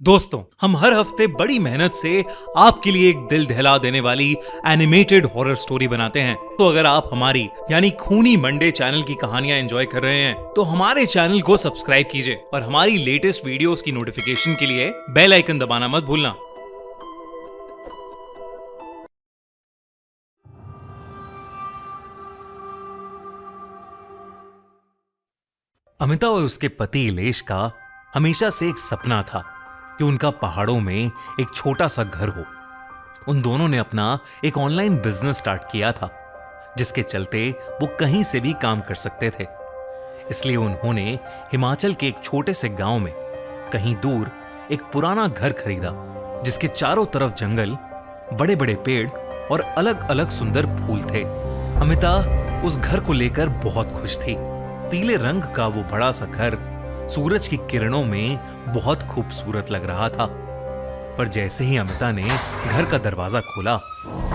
दोस्तों, हम हर हफ्ते बड़ी मेहनत से आपके लिए एक दिल दहला देने वाली एनिमेटेड हॉरर स्टोरी बनाते हैं। तो अगर आप हमारी यानी खूनी मंडे चैनल की कहानियां एंजॉय कर रहे हैं तो हमारे चैनल को सब्सक्राइब कीजिए और हमारी लेटेस्ट वीडियोस की नोटिफिकेशन के लिए बेल आइकन दबाना मत भूलना। अमिता और उसके पति इलेश का हमेशा से एक सपना था कि उनका पहाड़ों में एक छोटा सा घर हो। उन दोनों ने अपना एक ऑनलाइन बिजनेस स्टार्ट किया था जिसके चलते वो कहीं से भी काम कर सकते थे। इसलिए उन्होंने हिमाचल के एक छोटे से गांव में कहीं दूर एक पुराना घर खरीदा जिसके चारों तरफ जंगल, बड़े बड़े पेड़ और अलग अलग सुंदर फूल थे। अमिता उस घर को लेकर बहुत खुश थी। पीले रंग का वो बड़ा सा घर सूरज की किरणों में बहुत खूबसूरत लग रहा था। पर जैसे ही अमिता ने घर का दरवाजा खोला,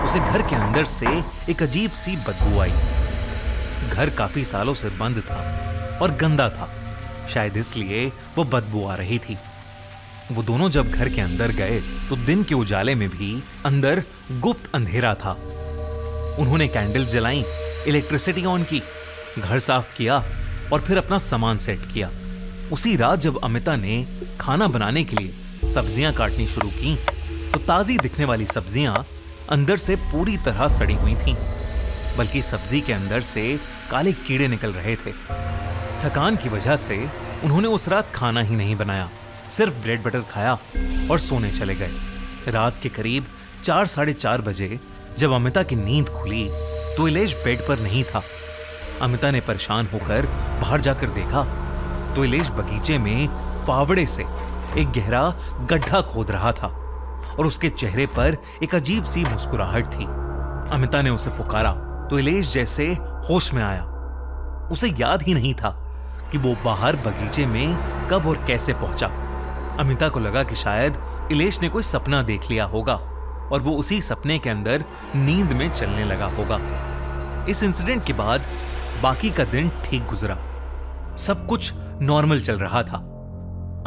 उसे घर के अंदर से एक अजीब सी बदबू आई। घर काफी सालों से बंद था और गंदा था, शायद इसलिए वो बदबू आ रही थी। वो दोनों जब घर के अंदर गए तो दिन के उजाले में भी अंदर गुप्त अंधेरा था। उन्होंने कैंडल्स जलाई, इलेक्ट्रिसिटी ऑन की, घर साफ किया और फिर अपना सामान सेट किया। उसी रात जब अमिता ने खाना बनाने के लिए सब्जियां काटनी शुरू की तो ताजी दिखने वाली सब्जियां अंदर से पूरी तरह सड़ी हुई थीं, बल्कि सब्जी के अंदर से काले कीड़े निकल रहे थे। थकान की वजह से उन्होंने उस रात खाना ही नहीं बनाया, सिर्फ ब्रेड बटर खाया और सोने चले गए। रात के करीब 4-4:30 बजे जब अमिता की नींद खुली तो इलेश बेड पर नहीं था। अमिता ने परेशान होकर बाहर जाकर देखा तो इलेश बगीचे में फावड़े से एक गहरा गड्ढा खोद रहा था और उसके चेहरे पर एक अजीब सी मुस्कुराहट थी। अमिता ने उसे पुकारा तो इलेश जैसे होश में आया। उसे याद ही नहीं था कि वो बाहर बगीचे में कब और कैसे पहुंचा। अमिता को लगा कि शायद इलेश ने कोई सपना देख लिया होगा और वो उसी सपने के अंदर नींद में चलने लगा होगा। इस इंसिडेंट के बाद बाकी का दिन ठीक गुजरा, सब कुछ नॉर्मल चल रहा था।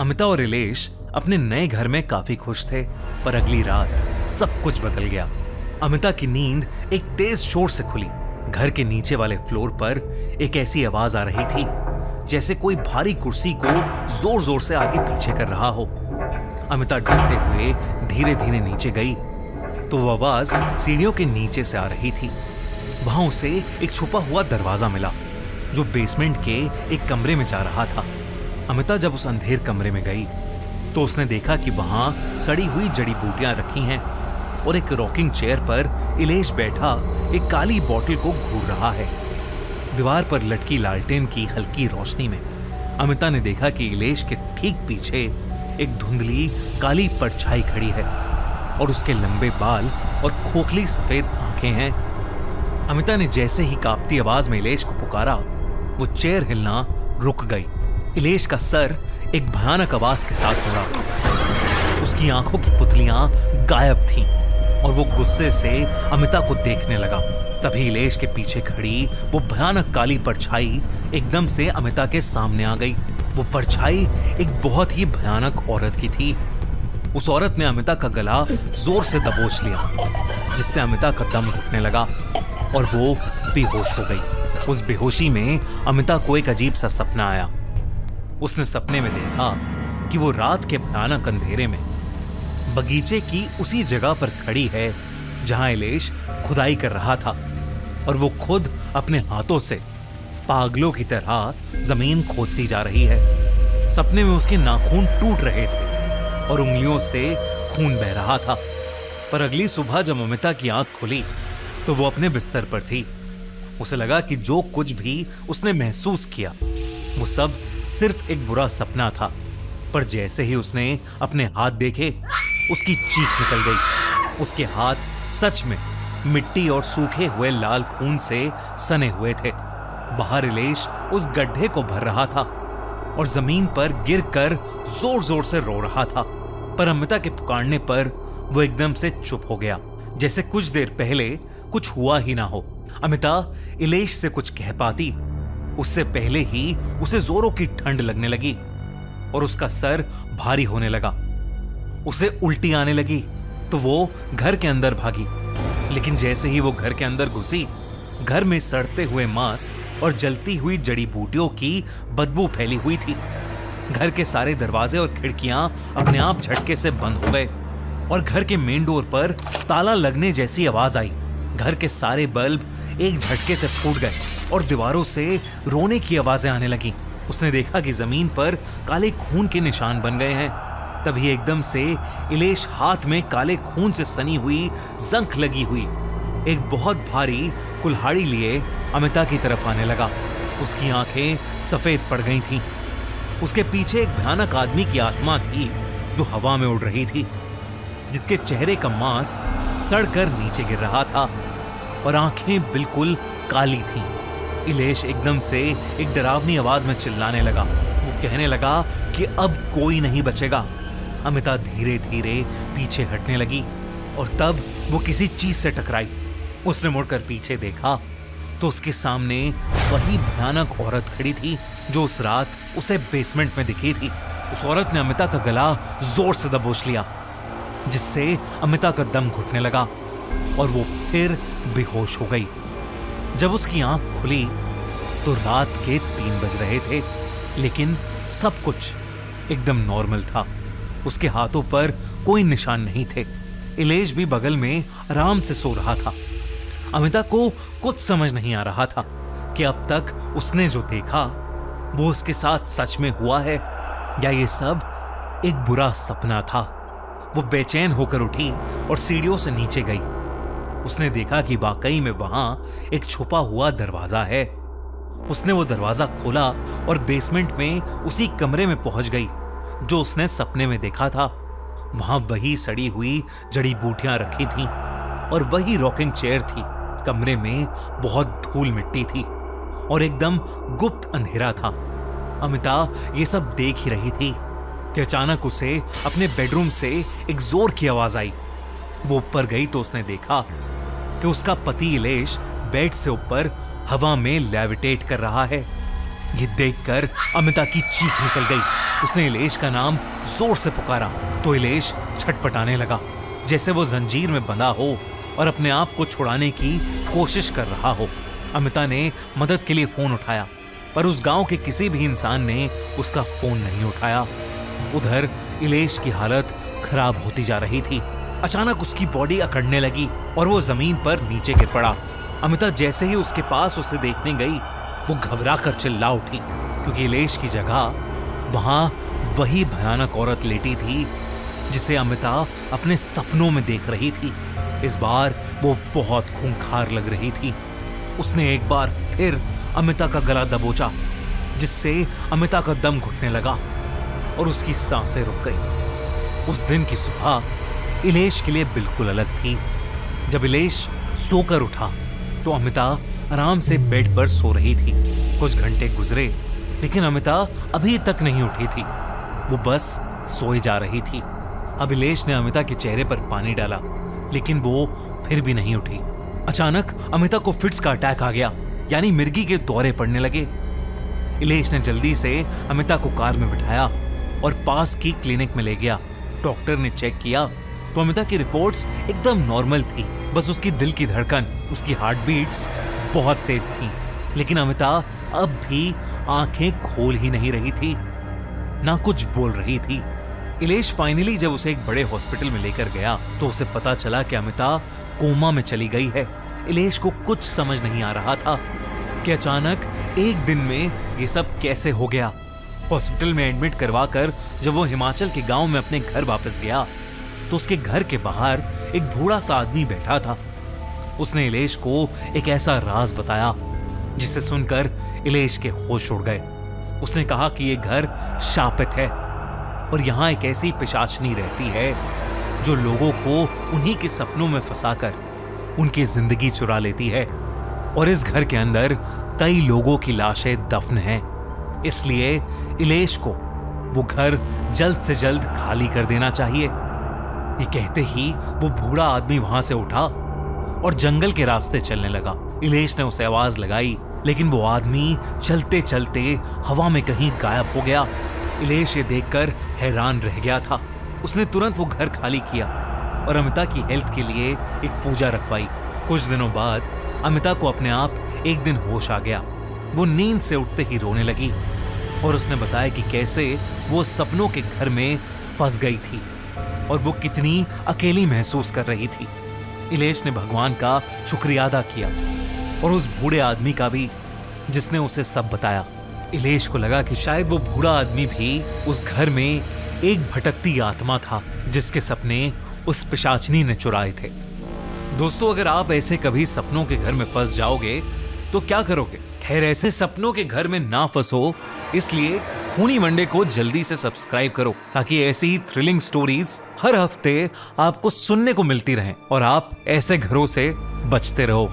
अमिता और इलेश अपने नए घर में काफी खुश थे, पर अगली रात सब कुछ बदल गया। अमिता की नींद एक तेज शोर से खुली। घर के नीचे वाले फ्लोर पर एक ऐसी आवाज आ रही थी जैसे कोई भारी कुर्सी को जोर जोर से आगे पीछे कर रहा हो। अमिता डरते हुए धीरे धीरे नीचे गई तो वो आवाज सीढ़ियों के नीचे से आ रही थी। वहां उसे एक छुपा हुआ दरवाजा मिला जो बेसमेंट के एक कमरे में जा रहा था। अमिता जब उस अंधेर कमरे में गई तो उसने देखा कि वहां सड़ी हुई जड़ी बूटियां रखी हैं और एक रॉकिंग चेयर पर इलेश बैठा एक काली बोतल को घूर रहा है। दीवार पर लटकी लालटेन की हल्की रोशनी में अमिता ने देखा कि इलेश के ठीक पीछे एक धुंधली काली परछाई खड़ी है और उसके लंबे बाल और खोखली सफेद आंखें हैं। अमिता ने जैसे ही कांपती आवाज में इलेश को पुकारा, वो चेयर हिलना रुक गई। इलेश का सर एक भयानक आवाज के साथ मुड़ा। उसकी आंखों की पुतलियां गायब थीं और वो गुस्से से अमिता को देखने लगा। तभी इलेश के पीछे खड़ी वो भयानक काली परछाई एकदम से अमिता के सामने आ गई। वो परछाई एक बहुत ही भयानक औरत की थी। उस औरत ने अमिता का गला जोर से दबोच लिया जिससे अमिता का दम घुटने लगा और वो बेहोश हो गई। उस बेहोशी में अमिता को एक अजीब सा सपना आया। उसने सपने में देखा कि वो रात के भयानक अंधेरे में बगीचे की उसी जगह पर खड़ी है जहां इलेश खुदाई कर रहा था और वो खुद अपने हाथों से पागलों की तरह जमीन खोदती जा रही है। सपने में उसके नाखून टूट रहे थे और उंगलियों से खून बह रहा था। पर अगली सुबह जब अमिता की आंख खुली तो वो अपने बिस्तर पर थी। उसे लगा कि जो कुछ भी उसने महसूस किया वो सब सिर्फ एक बुरा सपना था। पर जैसे ही उसने अपने हाथ देखे, उसकी चीख निकल गई। उसके हाथ सच में मिट्टी और सूखे हुए लाल खून से सने हुए थे। बाहर इलेश उस गड्ढे को भर रहा था और जमीन पर गिरकर जोर जोर से रो रहा था। पर अमिता के पुकारने पर वो एकदम से चुप हो गया, जैसे कुछ देर पहले कुछ हुआ ही ना हो। अमिता इलेश से कुछ कह पाती उससे पहले ही उसे जोरों की ठंड लगने लगी और उसका सर भारी होने लगा। उसे उल्टी आने लगी तो वो घर के अंदर भागी। लेकिन जैसे ही वो घर के अंदर घुसी, घर में सड़ते हुए मांस और जलती हुई जड़ी बूटियों की बदबू फैली हुई थी। घर के सारे दरवाजे और खिड़कियां अपने आप झटके से बंद हो गए और घर के मेन डोर पर ताला लगने जैसी आवाज आई। घर के सारे बल्ब एक झटके से फूट गए और दीवारों से रोने की आवाजें आने लगी। उसने देखा कि जमीन पर काले खून के निशान बन गए हैं। तभी एकदम से इलेश हाथ में काले खून से सनी हुई जंख लगी हुई एक बहुत भारी कुल्हाड़ी लिए अमिता की तरफ आने लगा। उसकी आंखें सफेद पड़ गई थीं। उसके पीछे एक भयानक आदमी की आत्मा थी जो हवा में उड़ रही थी, जिसके चेहरे का मांस सड़कर नीचे गिर रहा था और आंखें बिल्कुल काली थीं। इलेश एकदम से एक डरावनी आवाज में चिल्लाने लगा। वो कहने लगा कि अब कोई नहीं बचेगा। अमिता धीरे धीरे पीछे हटने लगी और तब वो किसी चीज से टकराई। उसने मुड़कर पीछे देखा तो उसके सामने वही भयानक औरत खड़ी थी जो उस रात उसे बेसमेंट में दिखी थी। उस औरत ने अमिता का गला जोर से दबोच लिया, जिससे अमिता का दम घुटने लगा और वो फिर बेहोश हो गई। जब उसकी आंख खुली तो रात के 3 बज रहे थे, लेकिन सब कुछ एकदम नॉर्मल था। उसके हाथों पर कोई निशान नहीं थे। इलेश भी बगल में आराम से सो रहा था। अमिता को कुछ समझ नहीं आ रहा था कि अब तक उसने जो देखा वो उसके साथ सच में हुआ है या ये सब एक बुरा सपना था। वो बेचैन होकर उठी और सीढ़ियों से नीचे गई। उसने देखा कि वाकई में वहां एक छुपा हुआ दरवाजा है। उसने वो दरवाजा खोला और बेसमेंट में उसी कमरे में पहुंच गई जो उसने सपने में देखा था। वहां वही सड़ी हुई जड़ी बूटियां रखी थीं और वही रॉकिंग चेयर थी। कमरे में बहुत धूल मिट्टी थी और एकदम गुप्त अंधेरा था। अमिता ये सब देख ही रही थी कि अचानक उसे अपने बेडरूम से एक जोर की आवाज आई। वो ऊपर गई तो उसने देखा कि उसका पति इलेश बेड से ऊपर हवा में लेविटेट कर रहा है। ये देखकर अमिता की चीख निकल गई। उसने इलेश का नाम जोर से पुकारा तो इलेश छटपटाने लगा, जैसे वो जंजीर में बंधा हो और अपने आप को छुड़ाने की कोशिश कर रहा हो। अमिता ने मदद के लिए फोन उठाया, पर उस गांव के किसी भी इंसान ने उसका फोन नहीं उठाया। उधर इलेश की हालत खराब होती जा रही थी। अचानक उसकी बॉडी अकड़ने लगी और वो जमीन पर नीचे गिर पड़ा। अमिता जैसे ही उसके पास उसे देखने गई, वो घबरा कर चिल्ला उठी, क्योंकि इलेश की जगह वहां वही भयानक औरत लेटी थी जिसे अमिता अपने सपनों में देख रही थी। इस बार वो बहुत खूंखार लग रही थी। उसने एक बार फिर अमिता का गला दबोचा, जिससे अमिता का दम घुटने लगा और उसकी सांसें रुक गई। उस दिन की सुबह इलेश के लिए बिल्कुल अलग थी। जब इलेश सोकर उठा तो अमिता आराम से बेड पर सो रही थी। कुछ घंटे गुजरे, लेकिन अमिता अभी तक नहीं उठी थी। वो बस सोई जा रही थी। अब इलेश ने अमिता के चेहरे पर पानी डाला, लेकिन वो फिर भी नहीं उठी। अचानक अमिता को फिट्स का अटैक आ गया, यानी मिर्गी के दौरे पड़ने लगे। इलेश ने जल्दी से अमिता को कार में बिठाया और पास की क्लिनिक में ले गया। डॉक्टर ने चेक किया तो अमिता की रिपोर्ट्स एकदम नॉर्मल थी। बस उसकी दिल की धड़कन, उसकी हार्ट बीट्स बहुत तेज थी। लेकिन अमिता अब भी आंखें खोल ही नहीं रही थी, ना कुछ बोल रही थी। इलेश फाइनली जब उसे एक बड़े हॉस्पिटल में लेकर गया तो उसे पता चला कि अमिता कोमा में चली गई है। इलेश को कुछ समझ नहीं आ रहा था कि अचानक एक दिन में ये सब कैसे हो गया। हॉस्पिटल में एडमिट करवाकर जब वो हिमाचल के गांव में अपने घर वापस गया तो उसके घर के बाहर एक बूढ़ा सा आदमी बैठा था। उसने इलेश को एक ऐसा राज बताया जिसे सुनकर इलेश के होश उड़ गए। उसने कहा कि ये घर शापित है और यहाँ एक ऐसी पिशाचनी रहती है जो लोगों को उन्हीं के सपनों में फंसाकर उनकी जिंदगी चुरा लेती है। और इस घर के अंदर कई लोगों की लाशें दफन हैं। इसलिए इलेश को वो घर जल्द से जल्द खाली कर देना चाहिए। ये कहते ही वो बूढ़ा आदमी वहां से उठा और जंगल के रास्ते चलने लगा। इलेश ने उसे आवाज लगाई, लेकिन वो आदमी चलते चलते हवा में कहीं गायब हो गया। इलेश ये देखकर हैरान रह गया था। उसने तुरंत वो घर खाली किया और अमिता की हेल्थ के लिए एक पूजा रखवाई। कुछ दिनों बाद अमिता को अपने आप एक दिन होश आ गया। वो नींद से उठते ही रोने लगी और उसने बताया कि कैसे वो सपनों के घर में फंस गई थी और वो कितनी अकेली महसूस कर रही थी। इलेश ने भगवान का शुक्रिया अदा किया और उस बूढ़े आदमी का भी, जिसने उसे सब बताया। इलेश को लगा कि शायद वो बूढ़ा आदमी भी उस घर में एक भटकती आत्मा था जिसके सपने उस पिशाचनी ने चुराए थे। दोस्तों, अगर आप ऐसे कभी सपनों के घर में फंस जाओगे तो क्या करोगे? खैर, ऐसे सपनों के घर में ना फंसो, इसलिए खूनी मंडे को जल्दी से सब्सक्राइब करो ताकि ऐसी ही थ्रिलिंग स्टोरीज हर हफ्ते आपको सुनने को मिलती रहें और आप ऐसे घरों से बचते रहो।